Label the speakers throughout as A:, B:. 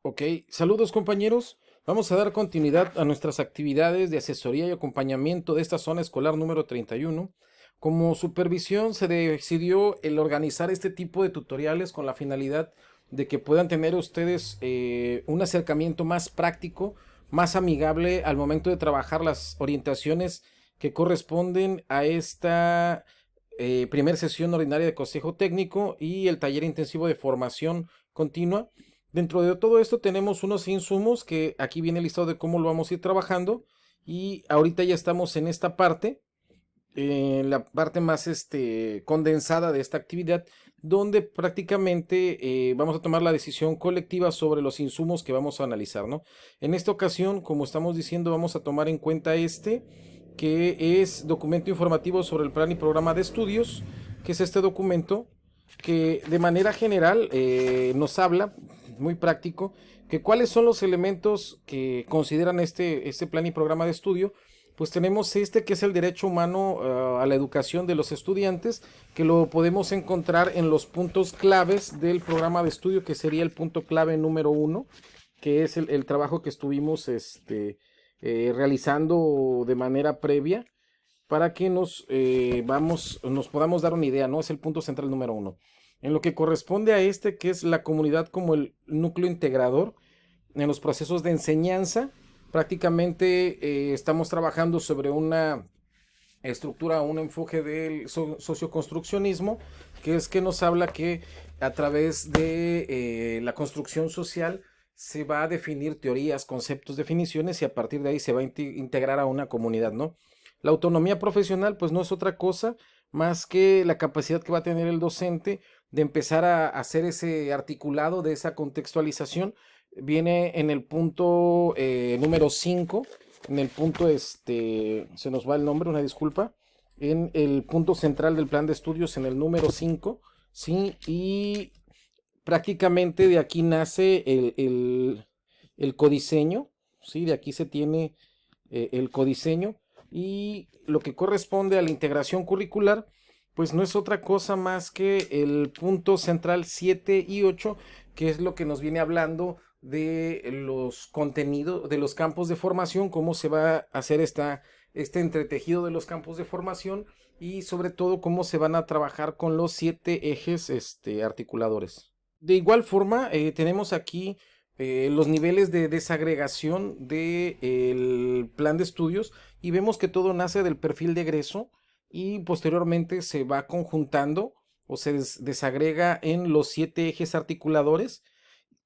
A: Ok, saludos compañeros. Vamos a dar continuidad a nuestras actividades de asesoría y acompañamiento de esta zona escolar número 31. Como supervisión se decidió el organizar este tipo de tutoriales con la finalidad de que puedan tener ustedes un acercamiento más práctico, más amigable al momento de trabajar las orientaciones que corresponden a esta primer sesión ordinaria de consejo técnico y el taller intensivo de formación continua. Dentro de todo esto tenemos unos insumos que aquí viene el listado de cómo lo vamos a ir trabajando y ahorita ya estamos en esta parte, en la parte más condensada de esta actividad, donde prácticamente vamos a tomar la decisión colectiva sobre los insumos que vamos a analizar, ¿no? En esta ocasión, como estamos diciendo, vamos a tomar en cuenta que es documento informativo sobre el plan y programa de estudios, que es este documento que de manera general nos habla, muy práctico, que cuáles son los elementos que consideran este plan y programa de estudio. Pues tenemos que es el derecho humano a la educación de los estudiantes, que lo podemos encontrar en los puntos claves del programa de estudio, que sería el punto clave número 1, que es el trabajo que estuvimos realizando de manera previa para que nos podamos dar una idea, ¿no? Es el punto central número 1. En lo que corresponde a que es la comunidad como el núcleo integrador en los procesos de enseñanza, prácticamente estamos trabajando sobre una estructura, un enfoque del socioconstruccionismo, que es que nos habla que a través de la construcción social se va a definir teorías, conceptos, definiciones y a partir de ahí se va a integrar a una comunidad, ¿no? La autonomía profesional pues no es otra cosa más que la capacidad que va a tener el docente de empezar a hacer ese articulado de esa contextualización. Viene en el punto número 5, en el punto, se nos va el nombre, una disculpa, en el punto central del plan de estudios, en el número 5, ¿sí? Y prácticamente de aquí nace el codiseño, ¿sí? De aquí se tiene el codiseño y lo que corresponde a la integración curricular, pues no es otra cosa más que el punto central 7 y 8, que es lo que nos viene hablando de los contenidos, de los campos de formación, cómo se va a hacer este entretejido de los campos de formación y sobre todo cómo se van a trabajar con los 7 ejes articuladores. De igual forma, tenemos aquí los niveles de desagregación del plan de estudios y vemos que todo nace del perfil de egreso y posteriormente se va conjuntando o se desagrega en los 7 ejes articuladores.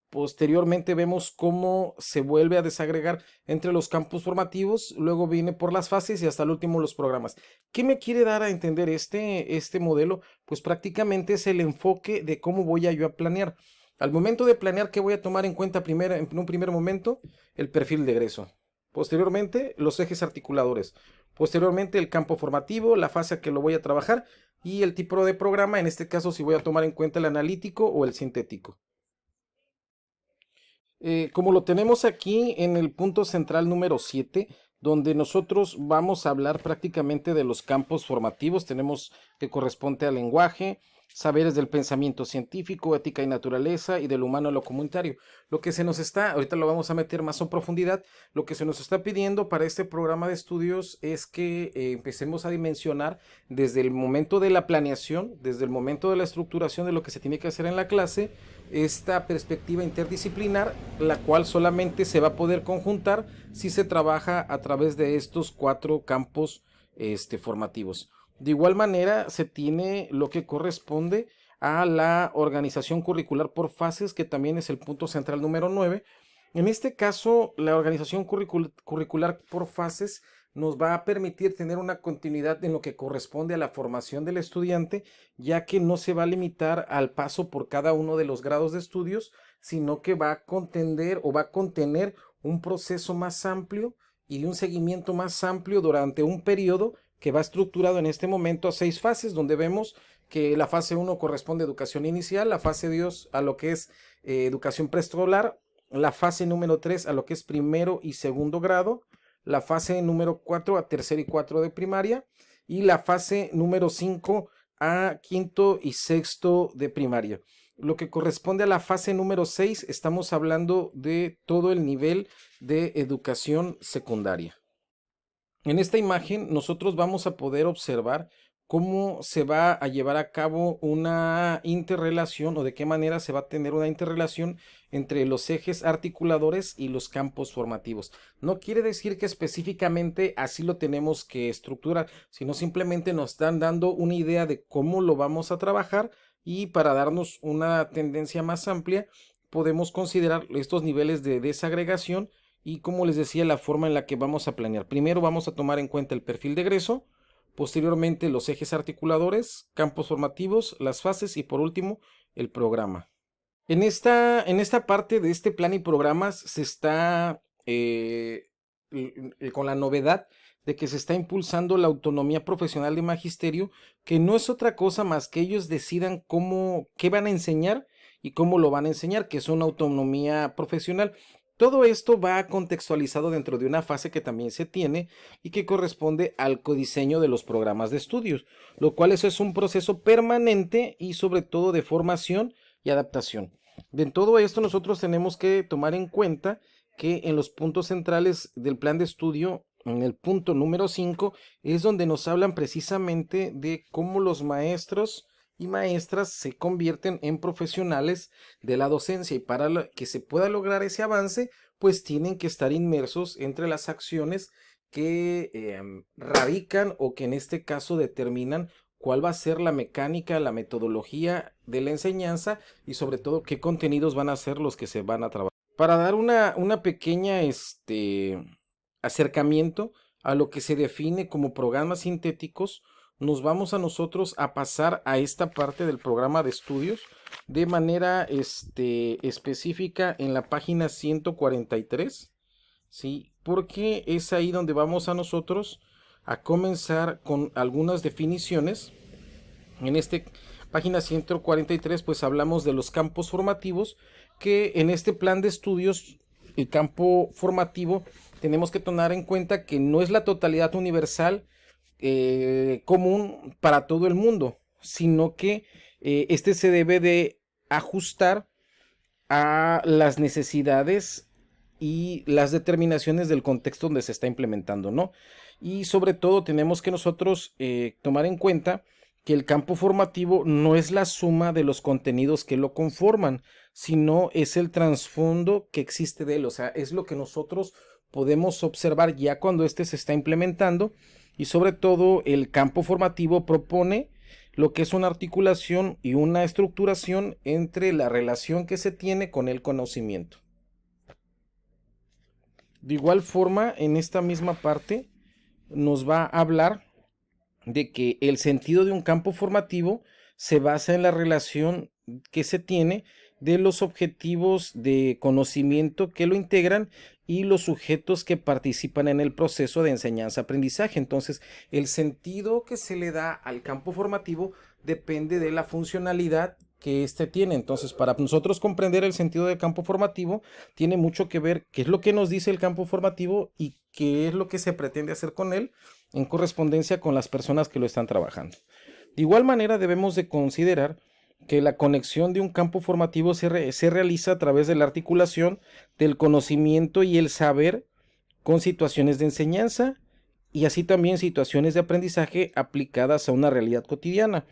A: Posteriormente vemos cómo se vuelve a desagregar entre los campos formativos, luego viene por las fases y hasta el último los programas. ¿Qué me quiere dar a entender este modelo? Pues prácticamente es el enfoque de cómo voy a yo a planear. Al momento de planear, ¿qué voy a tomar en cuenta en un primer momento? El perfil de egreso. Posteriormente, los ejes articuladores. Posteriormente, el campo formativo, la fase a que lo voy a trabajar y el tipo de programa, en este caso si voy a tomar en cuenta el analítico o el sintético. Como lo tenemos aquí en el punto central número 7, donde nosotros vamos a hablar prácticamente de los campos formativos, tenemos que corresponde al lenguaje, saberes del pensamiento científico, ética y naturaleza y del humano a lo comunitario. Lo que se nos está, ahorita lo vamos a meter más en profundidad, lo que se nos está pidiendo para este programa de estudios es que empecemos a dimensionar desde el momento de la planeación, desde el momento de la estructuración de lo que se tiene que hacer en la clase, esta perspectiva interdisciplinar, la cual solamente se va a poder conjuntar si se trabaja a través de estos 4 campos formativos. De igual manera, se tiene lo que corresponde a la organización curricular por fases, que también es el punto central número 9. En este caso, la organización curricular por fases nos va a permitir tener una continuidad en lo que corresponde a la formación del estudiante, ya que no se va a limitar al paso por cada uno de los grados de estudios, sino que va a contender o va a contener un proceso más amplio y de un seguimiento más amplio durante un periodo que va estructurado en este momento a 6 fases, donde vemos que la fase 1 corresponde a educación inicial, la fase 2 a lo que es educación preescolar, la fase número 3 a lo que es primero y segundo grado, la fase número 4 a tercero y 4 de primaria y la fase número 5 a quinto y sexto de primaria. Lo que corresponde a la fase número 6, estamos hablando de todo el nivel de educación secundaria. En esta imagen nosotros vamos a poder observar cómo se va a llevar a cabo una interrelación o de qué manera se va a tener una interrelación entre los ejes articuladores y los campos formativos. No quiere decir que específicamente así lo tenemos que estructurar, sino simplemente nos están dando una idea de cómo lo vamos a trabajar, y para darnos una tendencia más amplia podemos considerar estos niveles de desagregación y, como les decía, la forma en la que vamos a planear. Primero vamos a tomar en cuenta el perfil de egreso, posteriormente los ejes articuladores, campos formativos, las fases y por último el programa. En esta parte de este plan y programas se está con la novedad de que se está impulsando la autonomía profesional de magisterio, que no es otra cosa más que ellos decidan qué van a enseñar y cómo lo van a enseñar, que es una autonomía profesional. Todo esto va contextualizado dentro de una fase que también se tiene y que corresponde al codiseño de los programas de estudios, lo cual eso es un proceso permanente y sobre todo de formación y adaptación. De todo esto nosotros tenemos que tomar en cuenta que en los puntos centrales del plan de estudio, en el punto número 5, es donde nos hablan precisamente de cómo los maestros y maestras se convierten en profesionales de la docencia, y para que se pueda lograr ese avance, pues tienen que estar inmersos entre las acciones que radican o que en este caso determinan cuál va a ser la mecánica, la metodología de la enseñanza y sobre todo qué contenidos van a ser los que se van a trabajar. Para dar una pequeña acercamiento a lo que se define como programas sintéticos, nos vamos a nosotros a pasar a esta parte del programa de estudios de manera específica en la página 143, ¿sí? Porque es ahí donde vamos a nosotros a comenzar con algunas definiciones. En esta página 143 pues hablamos de los campos formativos, que en este plan de estudios el campo formativo tenemos que tomar en cuenta que no es la totalidad universal común para todo el mundo, sino que este se debe de ajustar a las necesidades y las determinaciones del contexto donde se está implementando, ¿no? Y sobre todo tenemos que nosotros tomar en cuenta que el campo formativo no es la suma de los contenidos que lo conforman, sino es el trasfondo que existe de él, o sea, es lo que nosotros podemos observar ya cuando se está implementando. Y sobre todo el campo formativo propone lo que es una articulación y una estructuración entre la relación que se tiene con el conocimiento. De igual forma, en esta misma parte nos va a hablar de que el sentido de un campo formativo se basa en la relación que se tiene de los objetivos de conocimiento que lo integran y los sujetos que participan en el proceso de enseñanza-aprendizaje. Entonces, el sentido que se le da al campo formativo depende de la funcionalidad que éste tiene. Entonces, para nosotros comprender el sentido del campo formativo, tiene mucho que ver qué es lo que nos dice el campo formativo y qué es lo que se pretende hacer con él en correspondencia con las personas que lo están trabajando. De igual manera, debemos de considerar que la conexión de un campo formativo se realiza a través de la articulación del conocimiento y el saber con situaciones de enseñanza y así también situaciones de aprendizaje aplicadas a una realidad cotidiana.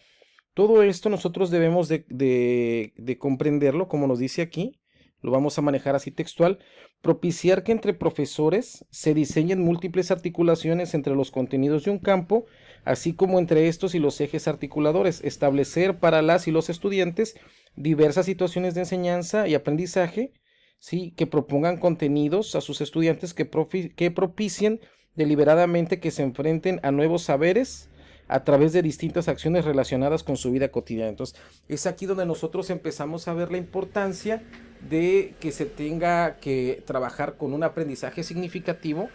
A: Todo esto nosotros debemos de comprenderlo, como nos dice aquí, lo vamos a manejar así textual: propiciar que entre profesores se diseñen múltiples articulaciones entre los contenidos de un campo, así como entre estos y los ejes articuladores, establecer para las y los estudiantes diversas situaciones de enseñanza y aprendizaje, ¿sí?, que propongan contenidos a sus estudiantes que propicien deliberadamente que se enfrenten a nuevos saberes a través de distintas acciones relacionadas con su vida cotidiana. Entonces, es aquí donde nosotros empezamos a ver la importancia de que se tenga que trabajar con un aprendizaje significativo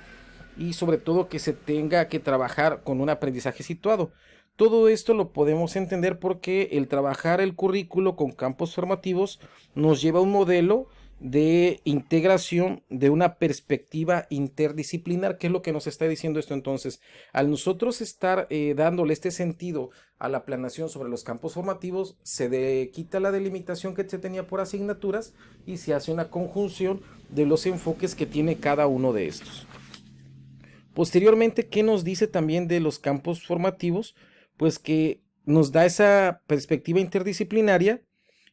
A: y sobre todo que se tenga que trabajar con un aprendizaje situado. Todo esto lo podemos entender porque el trabajar el currículo con campos formativos nos lleva a un modelo de integración de una perspectiva interdisciplinar. ¿Qué es lo que nos está diciendo esto entonces? Al nosotros estar dándole este sentido a la planeación sobre los campos formativos, quita la delimitación que se tenía por asignaturas y se hace una conjunción de los enfoques que tiene cada uno de estos. Posteriormente, ¿qué nos dice también de los campos formativos? Pues que nos da esa perspectiva interdisciplinaria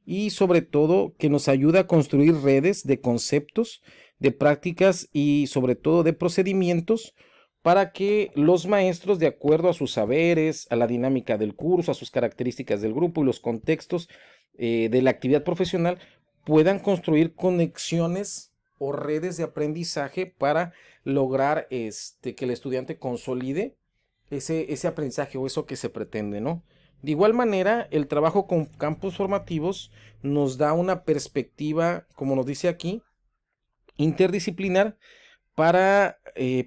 A: y sobre todo que nos ayuda a construir redes de conceptos, de prácticas y sobre todo de procedimientos para que los maestros, de acuerdo a sus saberes, a la dinámica del curso, a sus características del grupo y los contextos de la actividad profesional, puedan construir conexiones o redes de aprendizaje para lograr que el estudiante consolide ese aprendizaje o eso que se pretende, ¿no? De igual manera, el trabajo con campos formativos nos da una perspectiva, como nos dice aquí, interdisciplinar para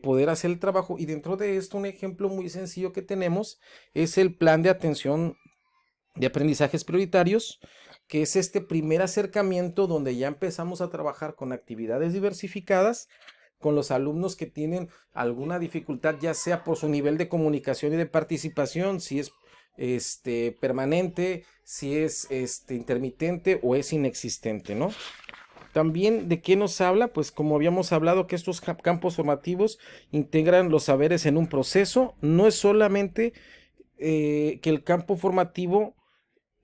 A: poder hacer el trabajo. Y dentro de esto, un ejemplo muy sencillo que tenemos es el plan de atención de aprendizajes prioritarios, que es este primer acercamiento donde ya empezamos a trabajar con actividades diversificadas con los alumnos que tienen alguna dificultad, ya sea por su nivel de comunicación y de participación, si es permanente, si es intermitente o es inexistente, ¿no? También, ¿de qué nos habla? Pues como habíamos hablado, que estos campos formativos integran los saberes en un proceso. No es solamente que el campo formativo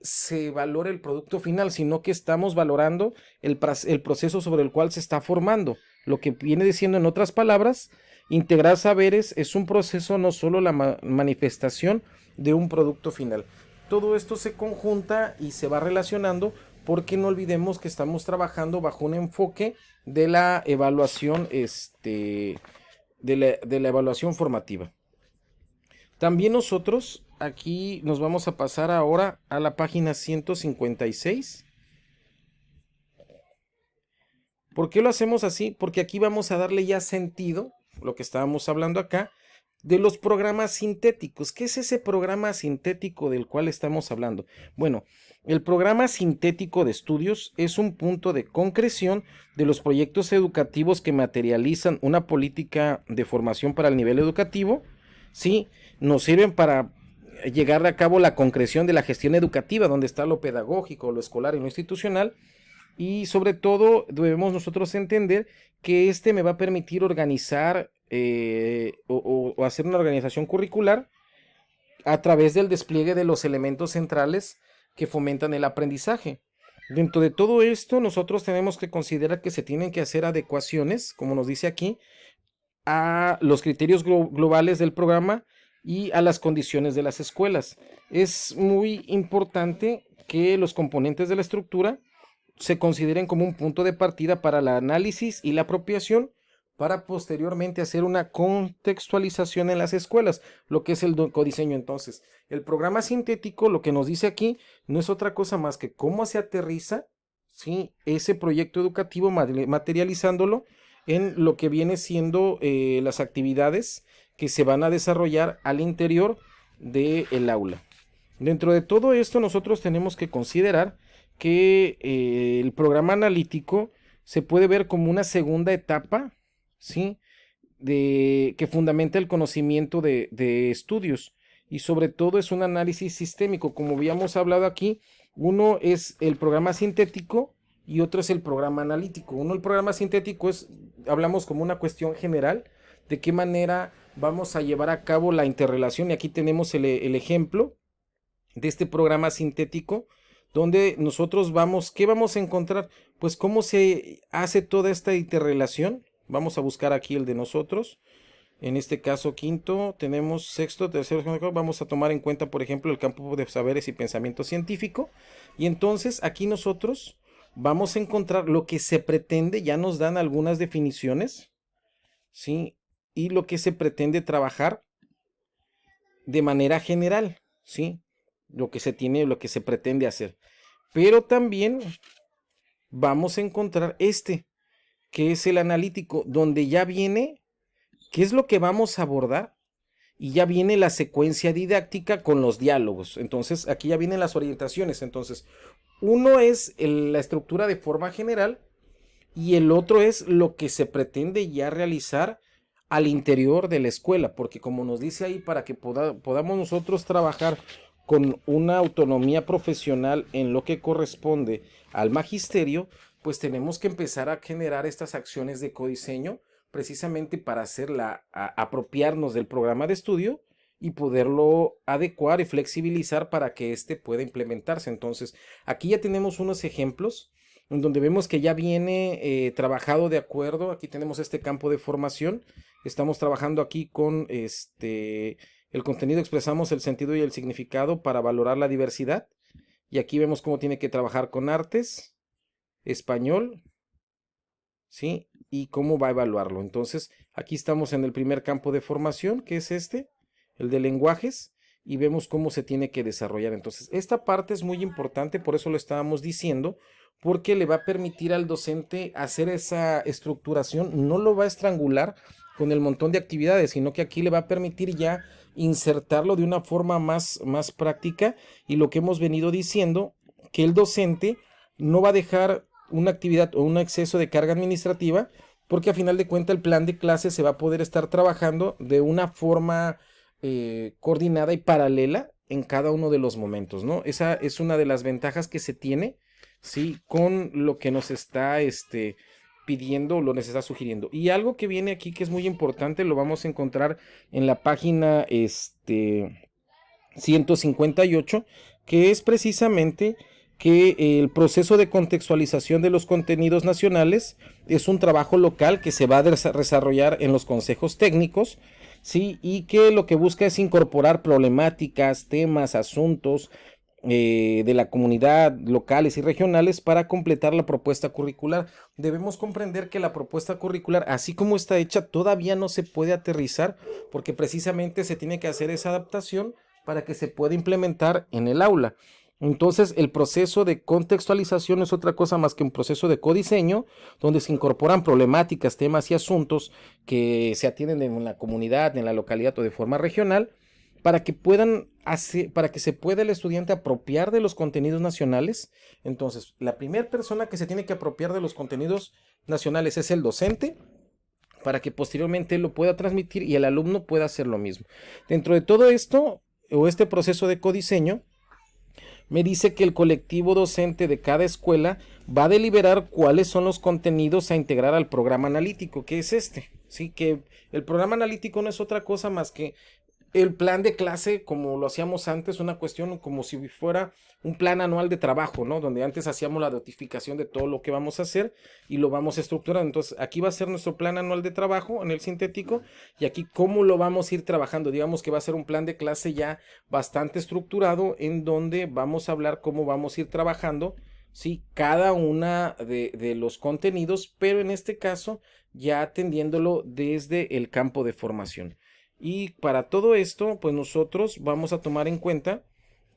A: se valore el producto final, sino que estamos valorando el proceso sobre el cual se está formando. Lo que viene diciendo, en otras palabras, integrar saberes es un proceso, no solo la manifestación de un producto final. Todo esto se conjunta y se va relacionando, porque no olvidemos que estamos trabajando bajo un enfoque de la evaluación, de la evaluación formativa. También nosotros aquí nos vamos a pasar ahora a la página 156. ¿Por qué lo hacemos así? Porque aquí vamos a darle ya sentido, lo que estábamos hablando acá, de los programas sintéticos. ¿Qué es ese programa sintético del cual estamos hablando? Bueno, el programa sintético de estudios es un punto de concreción de los proyectos educativos que materializan una política de formación para el nivel educativo. Sí, nos sirven para llegar a cabo la concreción de la gestión educativa, donde está lo pedagógico, lo escolar y lo institucional. Y sobre todo debemos nosotros entender que me va a permitir organizar o hacer una organización curricular a través del despliegue de los elementos centrales que fomentan el aprendizaje. Dentro de todo esto, nosotros tenemos que considerar que se tienen que hacer adecuaciones, como nos dice aquí, a los criterios globales del programa y a las condiciones de las escuelas. Es muy importante que los componentes de la estructura se consideren como un punto de partida para el análisis y la apropiación, para posteriormente hacer una contextualización en las escuelas, lo que es el codiseño. Entonces, el programa sintético, lo que nos dice aquí, no es otra cosa más que cómo se aterriza, ¿sí?, ese proyecto educativo, materializándolo en lo que viene siendo las actividades que se van a desarrollar al interior del aula. Dentro de todo esto, nosotros tenemos que considerar que el programa analítico se puede ver como una segunda etapa, ¿sí?, que fundamenta el conocimiento de estudios, y sobre todo es un análisis sistémico, como habíamos hablado aquí. Uno es el programa sintético y otro es el programa analítico. El programa sintético hablamos como una cuestión general, de qué manera vamos a llevar a cabo la interrelación, y aquí tenemos el ejemplo de este programa sintético, donde nosotros ¿qué vamos a encontrar? Pues cómo se hace toda esta interrelación. Vamos a buscar aquí el de nosotros. En este caso, quinto, tenemos sexto, tercero, vamos a tomar en cuenta, por ejemplo, el campo de saberes y pensamiento científico. Y entonces aquí nosotros vamos a encontrar lo que se pretende, ya nos dan algunas definiciones, ¿sí?, y lo que se pretende trabajar de manera general, ¿sí?, lo que se tiene, lo que se pretende hacer. Pero también vamos a encontrar que es el analítico, donde ya viene qué es lo que vamos a abordar, y ya viene la secuencia didáctica con los diálogos. Entonces aquí ya vienen las orientaciones. Entonces, uno es la estructura de forma general, y el otro es lo que se pretende ya realizar al interior de la escuela, porque como nos dice ahí, para que podamos nosotros trabajar con una autonomía profesional en lo que corresponde al magisterio, pues tenemos que empezar a generar estas acciones de codiseño precisamente para apropiarnos del programa de estudio y poderlo adecuar y flexibilizar para que éste pueda implementarse. Entonces, aquí ya tenemos unos ejemplos en donde vemos que ya viene trabajado de acuerdo. Aquí tenemos este campo de formación. Estamos trabajando aquí con el contenido, expresamos el sentido y el significado para valorar la diversidad. Y aquí vemos cómo tiene que trabajar con artes, español, ¿sí? Y cómo va a evaluarlo. Entonces, aquí estamos en el primer campo de formación, que es el de lenguajes, y vemos cómo se tiene que desarrollar. Entonces, esta parte es muy importante, por eso lo estábamos diciendo, porque le va a permitir al docente hacer esa estructuración, no lo va a estrangular con el montón de actividades, sino que aquí le va a permitir ya insertarlo de una forma más práctica, y lo que hemos venido diciendo, que el docente no va a dejar una actividad o un exceso de carga administrativa, porque a final de cuentas el plan de clase se va a poder estar trabajando de una forma coordinada y paralela en cada uno de los momentos, ¿no? Esa es una de las ventajas que se tiene, ¿sí? Con lo que nos está pidiendo, lo nos está sugiriendo. Y algo que viene aquí que es muy importante, lo vamos a encontrar en la página 158, que es precisamente que el proceso de contextualización de los contenidos nacionales es un trabajo local que se va a desarrollar en los consejos técnicos, ¿sí? Y que lo que busca es incorporar problemáticas, temas, asuntos de la comunidad locales y regionales para completar la propuesta curricular. Debemos comprender que la propuesta curricular, así como está hecha, todavía no se puede aterrizar porque precisamente se tiene que hacer esa adaptación para que se pueda implementar en el aula. Entonces, el proceso de contextualización no es otra cosa más que un proceso de codiseño donde se incorporan problemáticas, temas y asuntos que se atienden en la comunidad, en la localidad o de forma regional, para que para que se pueda el estudiante apropiar de los contenidos nacionales. Entonces, la primera persona que se tiene que apropiar de los contenidos nacionales es el docente, para que posteriormente lo pueda transmitir y el alumno pueda hacer lo mismo. Dentro de todo esto, o este proceso de codiseño, me dice que el colectivo docente de cada escuela va a deliberar cuáles son los contenidos a integrar al programa analítico, que es ¿sí? Que el programa analítico no es otra cosa más que el plan de clase, como lo hacíamos antes, una cuestión como si fuera un plan anual de trabajo, ¿no? Donde antes hacíamos la notificación de todo lo que vamos a hacer y lo vamos a estructurar. Entonces, aquí va a ser nuestro plan anual de trabajo en el sintético, y aquí cómo lo vamos a ir trabajando. Digamos que va a ser un plan de clase ya bastante estructurado, en donde vamos a hablar cómo vamos a ir trabajando, ¿sí? Cada una de los contenidos, pero en este caso ya atendiéndolo desde el campo de formación. Y para todo esto, pues nosotros vamos a tomar en cuenta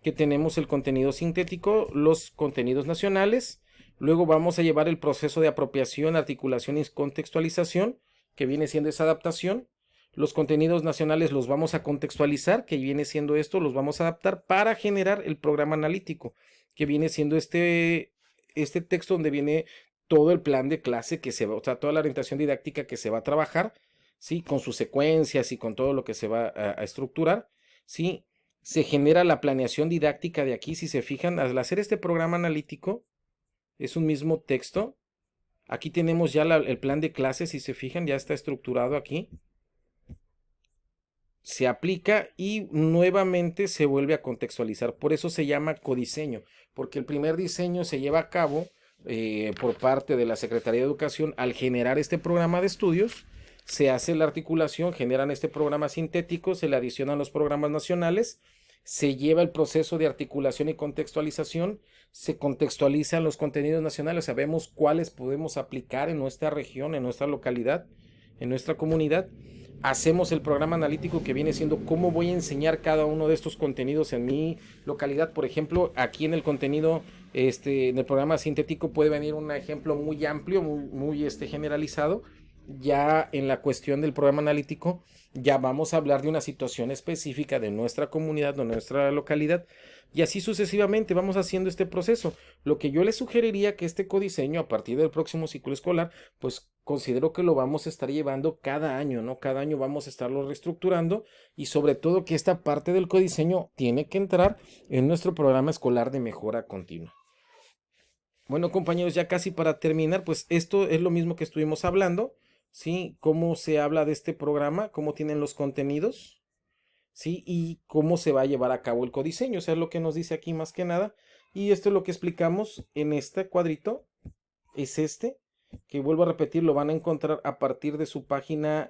A: que tenemos el contenido sintético, los contenidos nacionales, luego vamos a llevar el proceso de apropiación, articulación y contextualización, que viene siendo esa adaptación. Los contenidos nacionales los vamos a contextualizar, que viene siendo esto, los vamos a adaptar para generar el programa analítico, que viene siendo este texto donde viene todo el plan de clase que se va, o sea, toda la orientación didáctica que se va a trabajar, ¿sí? Con sus secuencias y con todo lo que se va a estructurar, ¿sí? Se genera la planeación didáctica de aquí. Si se fijan, al hacer este programa analítico, es un mismo texto. Aquí tenemos ya el plan de clases, si se fijan, ya está estructurado aquí. Se aplica y nuevamente se vuelve a contextualizar. Por eso se llama codiseño, porque el primer diseño se lleva a cabo por parte de la Secretaría de Educación al generar este programa de estudios. Se hace la articulación, generan este programa sintético, se le adicionan los programas nacionales, se lleva el proceso de articulación y contextualización, se contextualizan los contenidos nacionales, sabemos cuáles podemos aplicar en nuestra región, en nuestra localidad, en nuestra comunidad. Hacemos el programa analítico, que viene siendo cómo voy a enseñar cada uno de estos contenidos en mi localidad. Por ejemplo, aquí en el contenido, en el programa sintético puede venir un ejemplo muy amplio, muy generalizado, ya en la cuestión del programa analítico, ya vamos a hablar de una situación específica de nuestra comunidad, de nuestra localidad, y así sucesivamente vamos haciendo este proceso. Lo que yo les sugeriría que este codiseño, a partir del próximo ciclo escolar, pues considero que lo vamos a estar llevando cada año, ¿no? Cada año vamos a estarlo reestructurando y sobre todo que esta parte del codiseño tiene que entrar en nuestro programa escolar de mejora continua. Bueno, compañeros, ya casi para terminar, pues esto es lo mismo que estuvimos hablando, ¿sí? Cómo se habla de este programa, cómo tienen los contenidos, ¿sí? Y cómo se va a llevar a cabo el codiseño, o sea, es lo que nos dice aquí más que nada. Y esto es lo que explicamos en este cuadrito, es este, que vuelvo a repetir, lo van a encontrar a partir de su página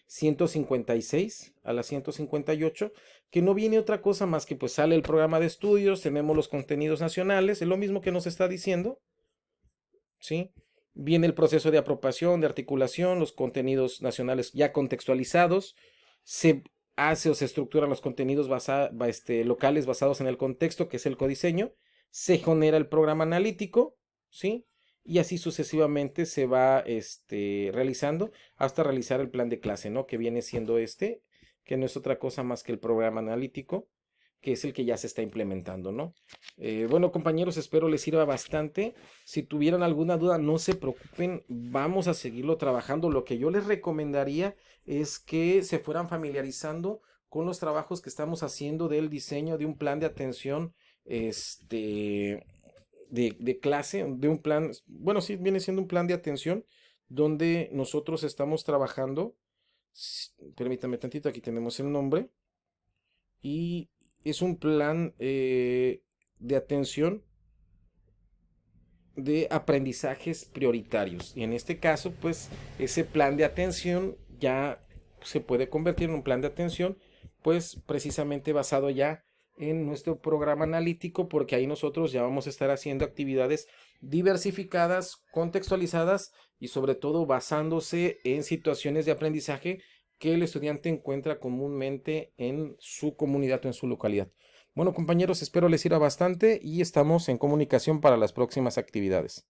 A: 156 a la 158, que no viene otra cosa más que pues sale el programa de estudios, tenemos los contenidos nacionales, es lo mismo que nos está diciendo, ¿sí? Viene el proceso de apropiación, de articulación, los contenidos nacionales ya contextualizados, se hace o se estructuran los contenidos locales basados en el contexto, que es el codiseño, se genera el programa analítico, ¿sí? Y así sucesivamente se va realizando hasta realizar el plan de clase, ¿no? Que viene siendo que no es otra cosa más que el programa analítico, que es el que ya se está implementando, ¿no? Bueno, compañeros, espero les sirva bastante. Si tuvieran alguna duda, no se preocupen, vamos a seguirlo trabajando. Lo que yo les recomendaría es que se fueran familiarizando con los trabajos que estamos haciendo del diseño de un plan de atención, de clase, de un plan, bueno, sí, viene siendo un plan de atención donde nosotros estamos trabajando. Permítame tantito, aquí tenemos el nombre. Y es un plan de atención de aprendizajes prioritarios. Y en este caso, pues ese plan de atención ya se puede convertir en un plan de atención, pues precisamente basado ya en nuestro programa analítico, porque ahí nosotros ya vamos a estar haciendo actividades diversificadas, contextualizadas y sobre todo basándose en situaciones de aprendizaje que el estudiante encuentra comúnmente en su comunidad o en su localidad. Bueno, compañeros, espero les sirva bastante y estamos en comunicación para las próximas actividades.